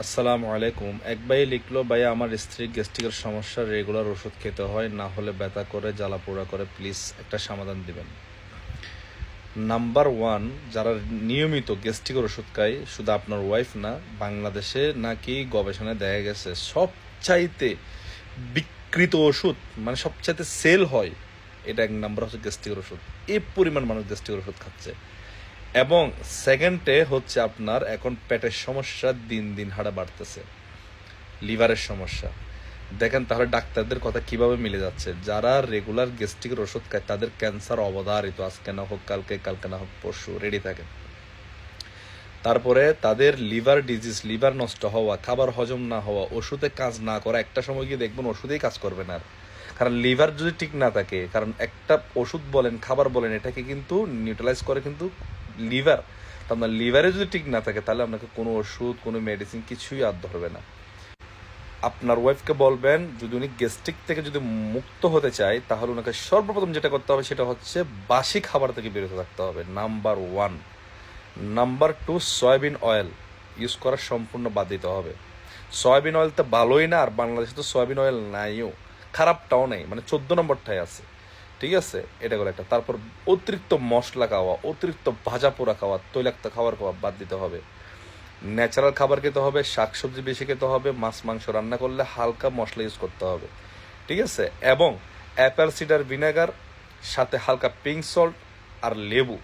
আসসালামু আলাইকুম। এক ভাই লিখলো, ভাইয়া আমার স্ত্রী গ্যাস্ট্রিকের সমস্যা, রেগুলার ওষুধ খেতে হয়, না হলে ব্যথা করে, জ্বালা পোড়া করে, প্লিজ একটা সমাধান দিবেন। নাম্বার ওয়ান, যারা নিয়মিত গ্যাস্ট্রিকের ওষুধ খায়, শুধু আপনার ওয়াইফ না, বাংলাদেশে নাকি গবেষণায় দেখা গেছে সবচাইতে বিকৃত ওষুধ, মানে সবচাইতে সেল হয়, এটা এক নাম্বার হচ্ছে গ্যাস্ট্রিকের ওষুধ। এই পরিমাণ মানুষ গ্যাস্ট্রিকের ওষুধ খাচ্ছে। এবং সেকেন্ডে হচ্ছে আপনার এখন পেটের সমস্যা দিন দিন হারে বাড়তেছে, লিভারের সমস্যা। দেখেন তাহলে ডাক্তারদের কথা কিভাবে মিলে যাচ্ছে। যারা রেগুলার গ্যাস্ট্রিকের ওষুধ খায় তাদের ক্যান্সার অবধারিত, আজকে না হোক কালকে, কালকে না হোক পরশু, রেডি থাকে। তারপরে তাদের লিভার ডিজিজ, লিভার নষ্ট হওয়া, খাবার হজম না হওয়া, ওষুধে কাজ না করা, একটা সময় গিয়ে দেখবেন ওষুধেই কাজ করবে না আর। কারণ লিভার যদি ঠিক না থাকে, কারণ একটা ওষুধ বলেন, খাবার বলেন, এটাকে কিন্তু নিউট্রালাইজ করে কিন্তু লিভার। তো আপনার লিভারে যদি ঠিক না থাকে তাহলে আপনাকে কোনো ওষুধ, কোনো মেডিসিন কিছুই আর ধরবে না। আপনার ওয়াইফকে বলবেন, যদি উনি গ্যাস্ট্রিক থেকে যদি মুক্ত হতে চায় তাহলে ওনাকে সর্বপ্রথম যেটা করতে হবে সেটা হচ্ছে বাসি খাবার থেকে বিরত থাকতে হবে, number one. Number two, soybean oil use করা সম্পূর্ণ বাদ দিতে হবে। সয়াবিন অয়েল তো ভালোই না, আর বাংলাদেশে তো সয়াবিন অয়েল নাইও, খারাপটাও নেই, মানে 14 নম্বরটাই আছে। ঠিক আছে, এটা করে একটা। তারপর অতিরিক্ত মশলা খাওয়া, অতিরিক্ত ভাজা পোড়া খাওয়া, তৈলাক্ত খাবার খাওয়া বাদ দিতে হবে। ন্যাচারাল খাবার খেতে হবে, শাকসবজি বেশি খেতে হবে, মাছ মাংস রান্না করলে হালকা মশলা ইউজ করতে হবে। ঠিক আছে, এবং অ্যাপেল সিডার ভিনেগার সাথে হালকা পিঙ্ক সল্ট আর লেবু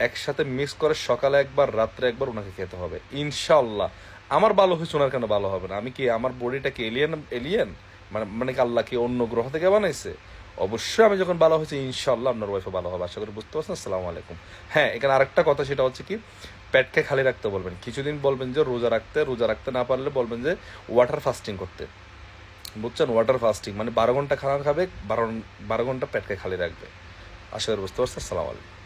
একসাথে মিক্স করে সকালে একবার, রাত্রে একবার ওনাকে খেতে হবে। ইনশাল্লাহ আমার ভালো হয়েছে, ওনার কেন ভালো হবে না? আমি কি, আমার বডিটা কি এলিয়েন? এলিয়েন মানে মানে কি আল্লাহ কি অন্য গ্রহ থেকে বানাইছে? অবশ্যই আমি যখন ভালো হয়েছে ইনশাল্লাহ আপনার ওয়াইফও ভালো হবে, আশা করি বুঝতে পারছেন। আসসালামু আলাইকুম। হ্যাঁ, এখানে আরেকটা কথা, সেটা হচ্ছে কি, পেটকে খালি রাখতে বলবেন। কিছুদিন বলবেন যে রোজা রাখতে, রোজা রাখতে না পারলে বলবেন যে ওয়াটার ফাস্টিং করতে। বুঝছেন? ওয়াটার ফাস্টিং মানে 12 ঘন্টা খাবার খাবে, 12 ঘন্টা পেটকে খালি রাখবে। আশা করি বুঝতে পারছেন। আসসালামু আলাইকুম।